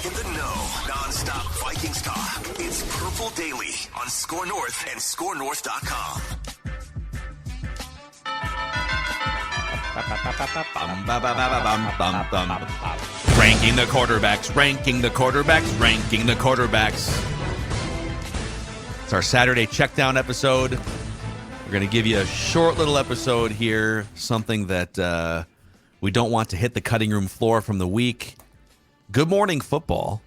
In the know, non-stop Vikings talk. It's Purple Daily on Score North and ScoreNorth.com. Ranking the quarterbacks, ranking the quarterbacks, ranking the quarterbacks. It's our Saturday checkdown episode. We're going to give you a short little episode here, something that we don't want to hit the cutting room floor from the week. Good Morning Football.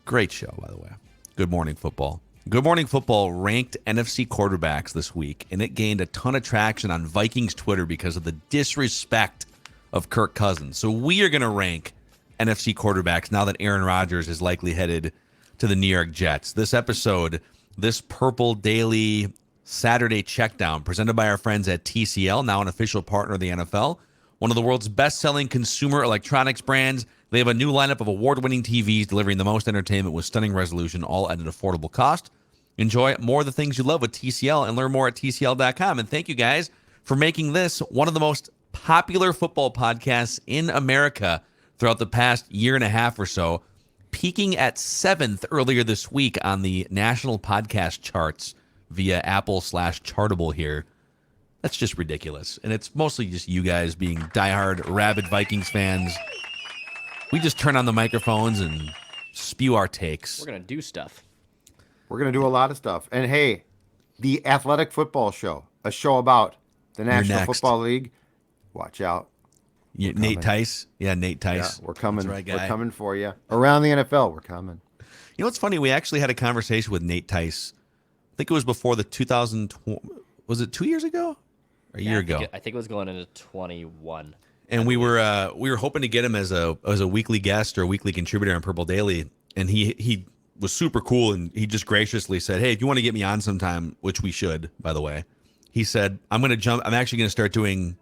Great show, by the way. Good Morning Football. Good Morning Football ranked NFC quarterbacks this week, and it gained a ton of traction on Vikings Twitter because of the disrespect of Kirk Cousins. So we are going to rank NFC quarterbacks now that Aaron Rodgers is likely headed to the New York Jets. This episode, this Purple Daily Saturday checkdown, presented by our friends at TCL, now an official partner of the NFL, one of the world's best-selling consumer electronics brands. They have a new lineup of award-winning TVs delivering the most entertainment with stunning resolution, all at an affordable cost. Enjoy more of the things you love with TCL and learn more at TCL.com. And thank you guys for making this one of the most popular football podcasts in America throughout the past year and a half or so, peaking at 7th earlier this week on the national podcast charts via Apple/Chartable here. That's just ridiculous. And it's mostly just you guys being diehard, rabid Vikings fans. We just turn on the microphones and spew our takes. We're going to do stuff. We're going to do a lot of stuff. And hey, the Athletic Football Show, a show about the National Football League. Watch out. Nate Tice. Yeah, Nate Tice. Yeah, we're coming. That's right, guy. We're coming for you. Around the NFL, we're coming. You know what's funny? We actually had a conversation with Nate Tice. I think it was before the 2020. Was it 2 years ago? Or a year ago? I think it was going into 21. And we were hoping to get him as a weekly guest or a weekly contributor on Purple Daily, and he was super cool, and he just graciously said, "Hey, if you want to get me on sometime," which we should, by the way, he said, I'm actually going to start doing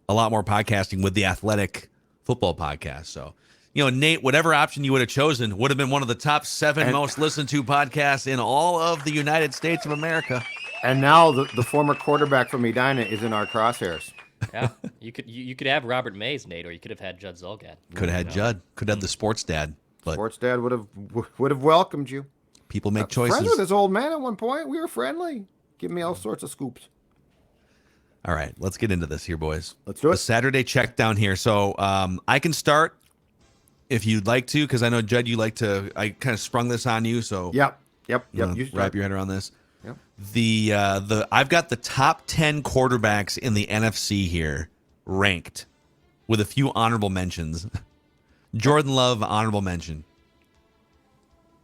a lot more podcasting with the Athletic Football Podcast. So, Nate, whatever option you would have chosen would have been one of the top 7 most listened to podcasts in all of the United States of America. And now the former quarterback from Edina is in our crosshairs. Yeah, you could have Robert Mays, Nate, or you could have had Judd Zulgad. Could have had Judd. Could have had the sports dad. But sports dad would have welcomed you. People make choices. Friends with this old man at one point. We were friendly. Give me all sorts of scoops. All right, let's get into this here, boys. Let's do it. The Saturday check down here. So I can start if you'd like to, because I know, Judd, you like to. I kind of sprung this on you, so Yep. You wrap your head around this. Yep. I've got the top 10 quarterbacks in the NFC here ranked with a few honorable mentions. Jordan Love, honorable mention.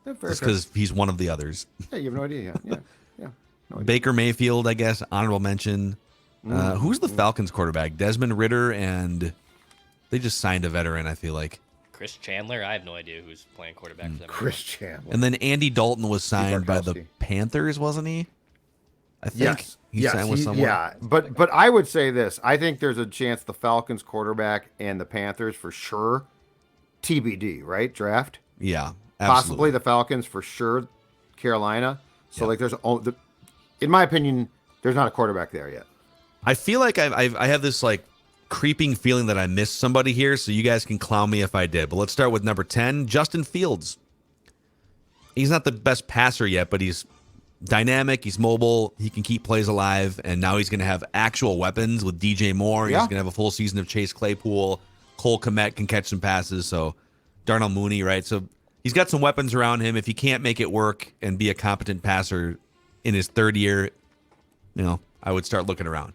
Just because he's one of the others. Yeah, you have no idea. Yeah. No idea. Baker Mayfield, I guess, honorable mention. Who's the Falcons quarterback? Desmond Ridder, and they just signed a veteran, I feel like. Chris Chandler? I have no idea who's playing quarterback for them. Chris Chandler. And then Andy Dalton was signed by the Panthers, wasn't he? I think he signed with someone. Yeah, but I would say this. I think there's a chance the Falcons quarterback and the Panthers for sure. TBD, right? Draft? Yeah, absolutely. Possibly the Falcons for sure. Carolina. So, in my opinion, there's not a quarterback there yet. I feel like I have this creeping feeling that I missed somebody here, so you guys can clown me if I did. But let's start with number 10, Justin Fields. He's not the best passer yet, but he's dynamic, he's mobile, he can keep plays alive, and now he's going to have actual weapons with DJ Moore. Yeah. He's going to have a full season of Chase Claypool. Cole Kmet can catch some passes, so Darnell Mooney, right? So he's got some weapons around him. If he can't make it work and be a competent passer in his third year, I would start looking around.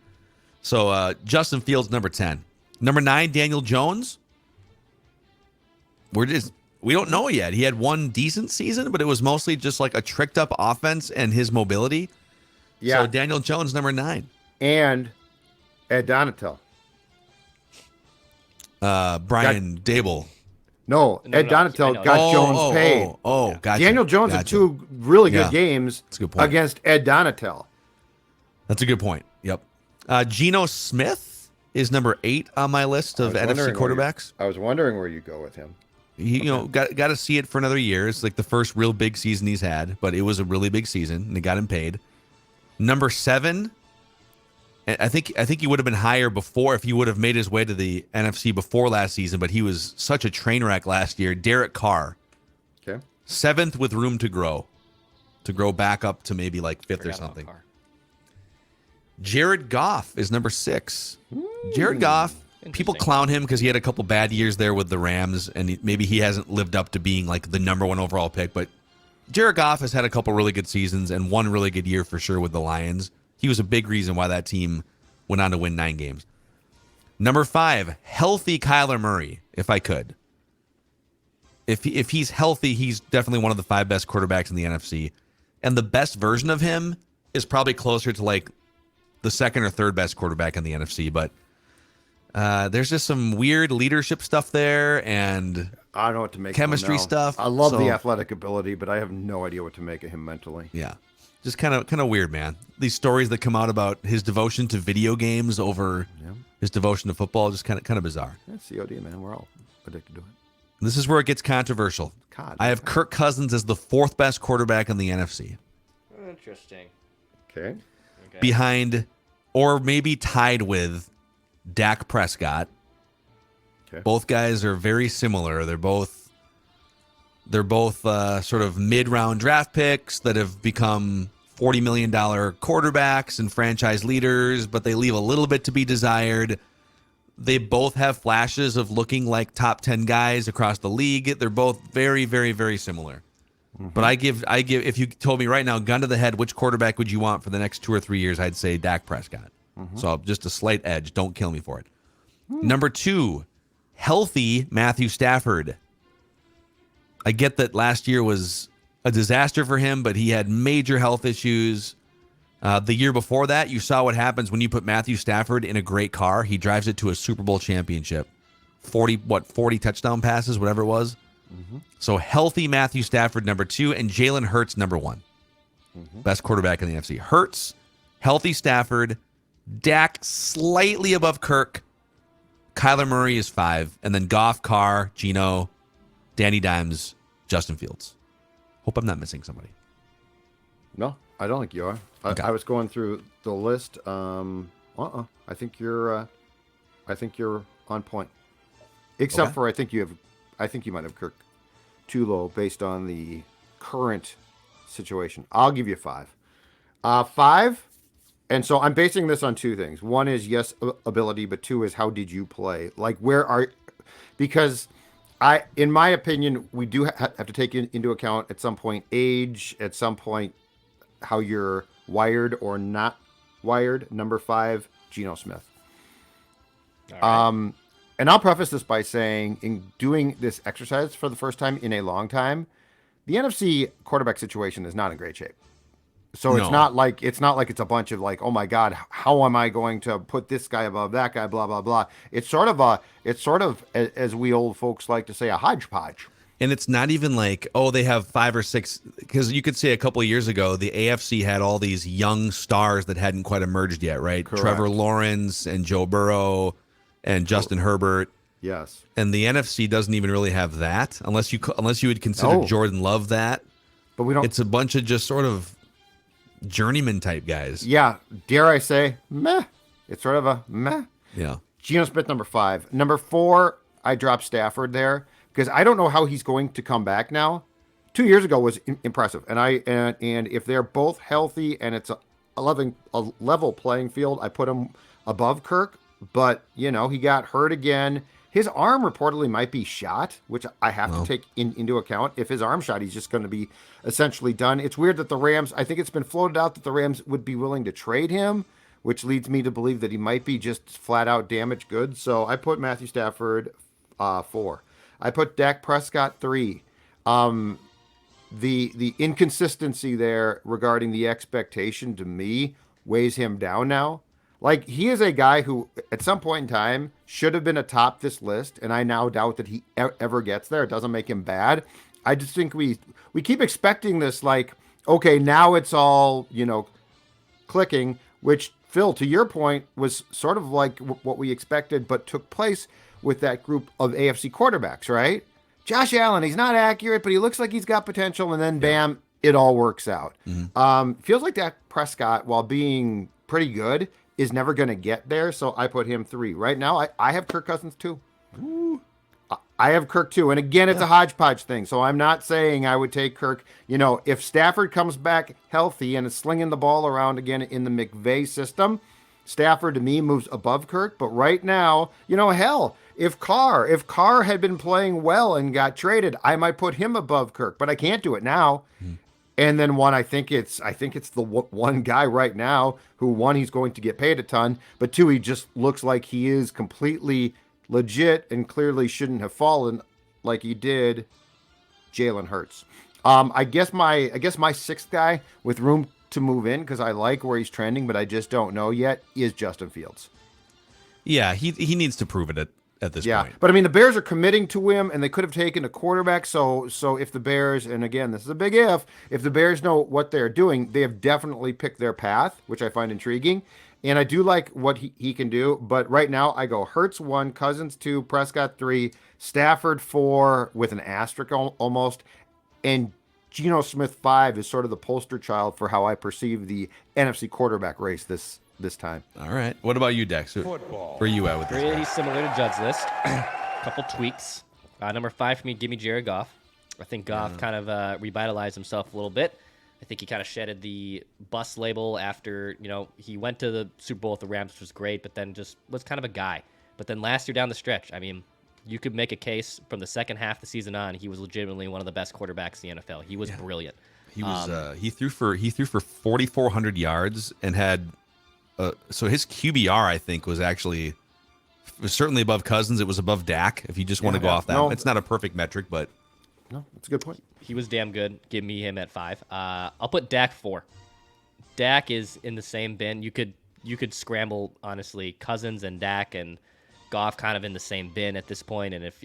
So Justin Fields, number 10. Number 9, Daniel Jones. We don't know yet. He had one decent season, but it was mostly just like a tricked up offense and his mobility. Yeah. So Daniel Jones, number 9. And Ed Donatel. Brian Dable. No, Ed Donatel got Jones paid. Gotcha. Daniel Jones had 2 really good games against Ed Donatel. That's a good point. Yep. Geno Smith is number 8 on my list of NFC quarterbacks. I was wondering where you go with him. Got to see it for another year. It's like the first real big season he's had, but it was a really big season, and they got him paid. Number 7, I think he would have been higher before if he would have made his way to the NFC before last season, but he was such a train wreck last year. Derek Carr. 7th with room to grow back up to maybe like 5th or Forgot about something. Carr. Jared Goff is number 6. Jared Goff, people Interesting. clown him because he had a couple bad years there with the Rams, and maybe he hasn't lived up to being like the number 1 overall pick. But Jared Goff has had a couple really good seasons and one really good year for sure with the Lions. He was a big reason why that team went on to win 9 games. Number 5, healthy Kyler Murray, if I could. If he's healthy, he's definitely one of the 5 best quarterbacks in the NFC. And the best version of him is probably closer to like the 2nd or 3rd best quarterback in the NFC. But there's just some weird leadership stuff there and I don't know what to make chemistry of him now. stuff. I love So- the athletic ability, but I have no idea what to make of him mentally. Yeah. Just kind of weird, man. These stories that come out about his devotion to video games over his devotion to football, just kind of bizarre. That's COD, man. We're all addicted to it. This is where it gets controversial. God, I have Kirk Cousins as the 4th best quarterback in the NFC. Interesting. Okay. Okay. Behind, or maybe tied with, Dak Prescott. Okay. Both guys are very similar. They're both sort of mid-round draft picks that have become $40 million quarterbacks and franchise leaders, but they leave a little bit to be desired. They both have flashes of looking like top 10 guys across the league. They're both very, very, very similar. But I give. If you told me right now, gun to the head, which quarterback would you want for the next 2 or 3 years? I'd say Dak Prescott. So just a slight edge. Don't kill me for it. Number 2, healthy Matthew Stafford. I get that last year was a disaster for him, but he had major health issues. The year before that, you saw what happens when you put Matthew Stafford in a great car. He drives it to a Super Bowl championship. 40 touchdown passes, whatever it was. So healthy Matthew Stafford, number 2, and Jalen Hurts, number 1. Best quarterback in the NFC. Hurts, healthy Stafford, Dak slightly above Kirk. Kyler Murray is 5, and then Goff, Carr, Geno, Danny Dimes, Justin Fields. Hope I'm not missing somebody. No, I don't think you are. Okay. I was going through the list. I think you're on point. Except Okay. for I think you might have Kirk too low based on the current situation. I'll give you 5. 5. And so I'm basing this on 2 things. One is yes, ability, but 2 is how did you play? Like because in my opinion, we do have to take into account at some point age, at some point how you're wired or not wired. Number 5, Geno Smith. All right. And I'll preface this by saying, in doing this exercise for the first time in a long time, the NFC quarterback situation is not in great shape. So No. it's not like it's a bunch of like, oh my God, how am I going to put this guy above that guy? Blah blah blah. It's sort of as we old folks like to say, a hodgepodge. And it's not even like, oh, they have 5 or 6, because you could say a couple of years ago, the AFC had all these young stars that hadn't quite emerged yet, right? Correct. Trevor Lawrence and Joe Burrow and Justin Herbert. Yes. And the NFC doesn't even really have that, unless you would consider No. Jordan Love that. But we don't. It's a bunch of just sort of journeyman type guys. Yeah. Dare I say, meh. It's sort of a meh. Yeah. Geno Smith, number 5. Number 4, I dropped Stafford there because I don't know how he's going to come back now. 2 years ago was impressive, and if they're both healthy and it's a level playing field, I put him above Kirk. But he got hurt again. His arm reportedly might be shot, which I have to take into account. If his arm shot, he's just going to be essentially done. It's weird that the Rams, I think it's been floated out that the Rams would be willing to trade him, which leads me to believe that he might be just flat out damaged goods. So I put Matthew Stafford 4. I put Dak Prescott 3. The inconsistency there regarding the expectation to me weighs him down now. Like, he is a guy who, at some point in time, should have been atop this list, and I now doubt that he ever gets there. It doesn't make him bad. I just think we keep expecting this, like, okay, now it's all, clicking, which, Phil, to your point, was sort of like what we expected, but took place with that group of AFC quarterbacks, right? Josh Allen, he's not accurate, but he looks like he's got potential, and then, bam, it all works out. Feels like Dak Prescott, while being pretty good, is never going to get there, so I put him 3. Right now, I have Kirk Cousins 2. I have Kirk too. And again, it's a hodgepodge thing. So I'm not saying I would take Kirk. If Stafford comes back healthy and is slinging the ball around again in the McVay system, Stafford to me moves above Kirk. But right now, hell, if Carr had been playing well and got traded, I might put him above Kirk, but I can't do it now. And then I think it's the one guy right now who, one, he's going to get paid a ton, but two, he just looks like he is completely legit and clearly shouldn't have fallen like he did. Jalen Hurts. I guess my sixth guy with room to move in, because I like where he's trending, but I just don't know yet, is Justin Fields. Yeah, he needs to prove it at this point. But I mean, the Bears are committing to him, and they could have taken a quarterback. So if the Bears, and again, this is a big if the Bears know what they're doing, they have definitely picked their path, which I find intriguing. And I do like what he can do. But right now, I go Hurts 1, Cousins 2, Prescott 3, Stafford 4 with an asterisk almost, and Geno Smith 5 is sort of the poster child for how I perceive the NFC quarterback race this time. All right. What about you, Dex? Where are you at with this? Pretty similar to Judd's list. Couple tweaks. Number 5 for me, give me Jared Goff. I think Goff kind of revitalized himself a little bit. I think he kind of shedded the bust label after, he went to the Super Bowl with the Rams, which was great, but then just was kind of a guy. But then last year down the stretch, I mean, you could make a case from the second half of the season on, he was legitimately one of the best quarterbacks in the NFL. He was brilliant. He was he threw for 4,400 yards and had so his QBR, I think, was certainly above Cousins. It was above Dak, if you just want to go off that. It's not a perfect metric, but no, it's a good point. He was damn good. Give me him at 5. I'll put Dak 4. Dak is in the same bin. You could scramble, honestly, Cousins and Dak and Goff kind of in the same bin at this point. And if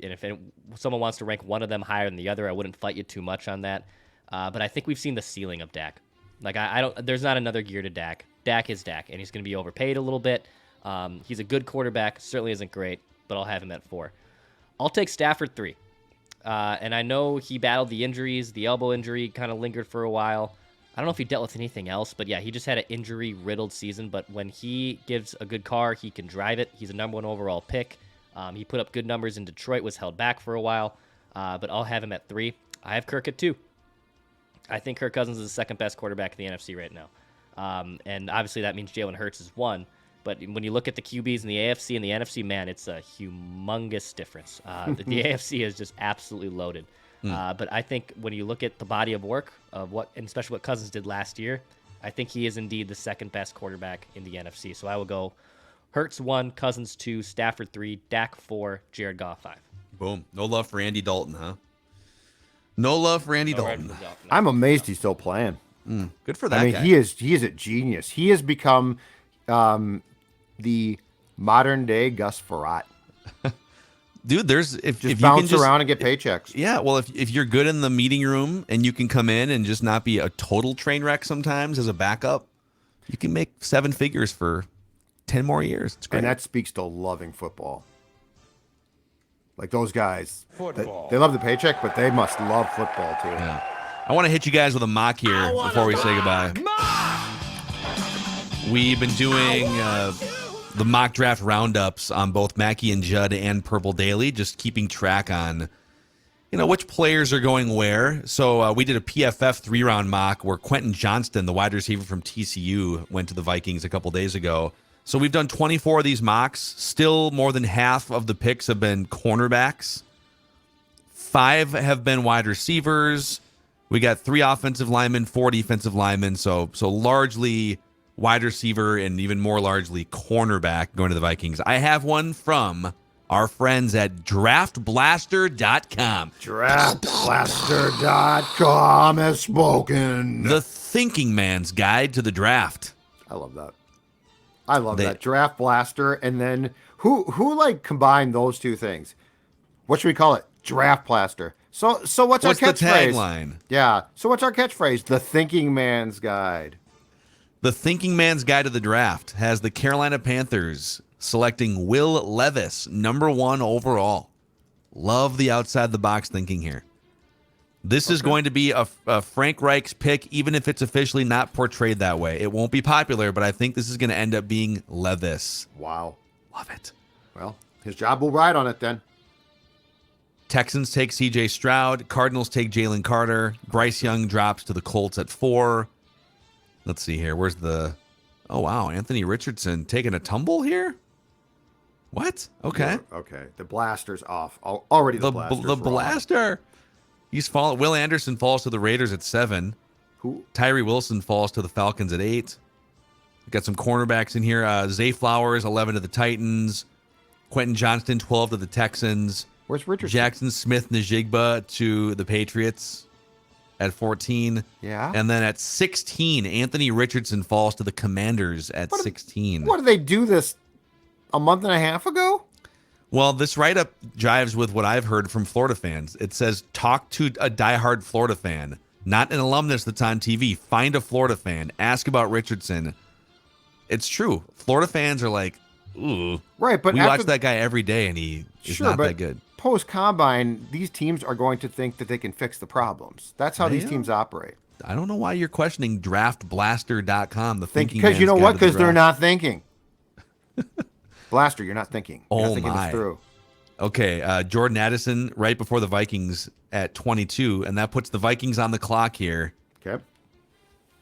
someone wants to rank one of them higher than the other, I wouldn't fight you too much on that. But I think we've seen the ceiling of Dak. Like I don't. There's not another gear to Dak. Dak is Dak, and he's going to be overpaid a little bit. He's a good quarterback. Certainly isn't great, but I'll have him at 4. I'll take Stafford 3. And I know he battled the injuries. The elbow injury kind of lingered for a while. I don't know if he dealt with anything else, but yeah, he just had an injury-riddled season. But when he gives a good car, he can drive it. He's a number 1 overall pick. He put up good numbers in Detroit, was held back for a while. But I'll have him at 3. I have Kirk at 2. I think Kirk Cousins is the second best quarterback in the NFC right now. And obviously that means Jalen Hurts is 1. But when you look at the QBs in the AFC and the NFC, man, it's a humongous difference. The AFC is just absolutely loaded. But I think when you look at the body of work of and especially what Cousins did last year, I think he is indeed the second best quarterback in the NFC. So I will go Hurts 1, Cousins 2, Stafford 3, Dak 4, Jared Goff 5. Boom. No love for Andy Dalton, huh? No love for Andy Dalton. No. I'm amazed he's still playing. Good for that guy. He is a genius. He has become the modern day Gus Frerotte. Dude, if you bounce can around and get paychecks. Yeah, well, if you're good in the meeting room and you can come in and just not be a total train wreck sometimes as a backup, you can make 7 figures for 10 more years. It's great. And that speaks to loving football. Like those guys, they love the paycheck, but they must love football too. Yeah. I want to hit you guys with a mock here before we say goodbye. We've been doing the mock draft roundups on both Mackie and Judd and Purple Daily, just keeping track on, which players are going where. So we did a PFF 3-round mock where Quentin Johnston, the wide receiver from TCU, went to the Vikings a couple days ago. So we've done 24 of these mocks. Still more than half of the picks have been cornerbacks. 5 have been wide receivers. We got 3 offensive linemen, 4 defensive linemen. So largely wide receiver and even more largely cornerback going to the Vikings. I have one from our friends at draftblaster.com. Draftblaster.com has spoken. The thinking man's guide to the draft. I love that. That. Draft Blaster. And then who combined those two things? What should we call it? Draft Blaster. So what's our catchphrase? The tagline? Yeah. So what's our catchphrase? The thinking man's guide. The thinking man's guide to the draft has the Carolina Panthers selecting Will Levis, number 1 overall. Love the outside the box thinking here. This is going to be a Frank Reich's pick, even if it's officially not portrayed that way. It won't be popular, but I think this is going to end up being Levis. Wow. Love it. Well, his job will ride on it then. Texans take C.J. Stroud. Cardinals take Jalen Carter. Bryce Young drops to the Colts at 4. Let's see here. Where's the... Oh, wow. Anthony Richardson taking a tumble here? What? Okay. Okay. The blaster's off. Already the blaster's The blaster. He's fallen. Will Anderson falls to the Raiders at 7. Who? Tyree Wilson falls to the Falcons at 8. We got some cornerbacks in here. Zay Flowers, 11 to the Titans. Quentin Johnston, 12 to the Texans. Where's Richardson? Jackson Smith-Njigba to the Patriots at 14. Yeah. And then at 16, Anthony Richardson falls to the Commanders at 16. What did they do this a month and a half ago? Well, this write-up jives with what I've heard from Florida fans. It says, talk to a diehard Florida fan, not an alumnus that's on TV. Find a Florida fan. Ask about Richardson. It's true. Florida fans are like, ooh. Right, but we watch that guy every day, and he is not that good. Post-combine, these teams are going to think that they can fix the problems. That's how these teams operate. I don't know why you're questioning draftblaster.com, the thinking because you know man's what? guide to the Because they're draft. not thinking. Blaster, you're not thinking. You're not thinking this through. Okay, Jordan Addison right before the Vikings at 22, and that puts the Vikings on the clock here. Okay.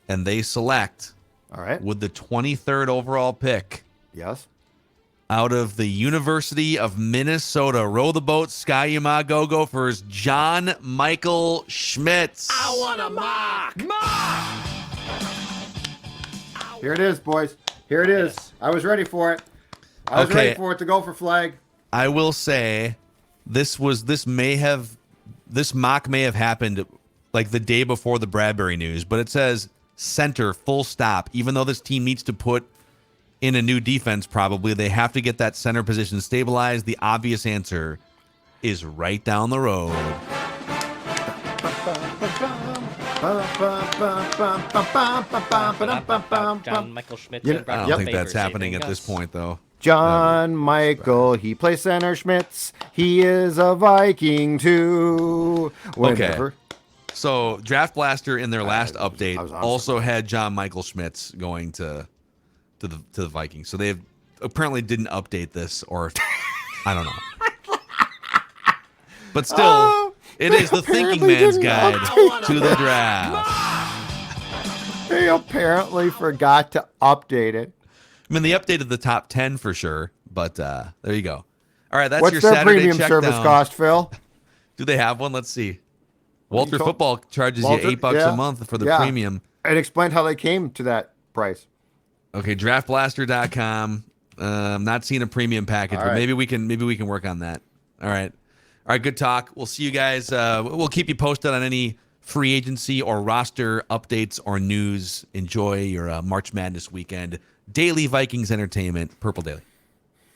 And they select, all right, with the 23rd overall pick. Yes. Out of the University of Minnesota, row the boat, Ski-U-Mah, Go-Gophers, John Michael Schmitz. I want a mock. Here it is, boys. Here it is. I was ready for it. I was ready for it to go for flag. I will say, this mock may have happened like the day before the Bradbury news, but it says center, full stop. Even though this team needs to put in a new defense, probably they have to get that center position stabilized. The obvious answer is right down the road. John Michael Schmitz. I don't think that's happening at this point, though. John Michael, he plays center. Schmitz, he is a Viking too. Whatever. Okay. So Draft Blaster in their last update also had John Michael Schmitz going to the Vikings. So they apparently didn't update this, or I don't know. But still, it is the thinking man's guide to the draft. They apparently forgot to update it. I mean, they updated the top 10 for sure, but there you go. All right, that's What's your their Saturday premium check service down. cost, Phil? Do they have one? Let's see. Walter Football charges you $8 a month for the premium. And explain how they came to that price. Okay, draftblaster.com. Not seeing a premium package, but maybe we can work on that. All right, good talk. We'll see you guys. We'll keep you posted on any free agency or roster updates or news. Enjoy your March Madness weekend. Daily Vikings entertainment, Purple Daily.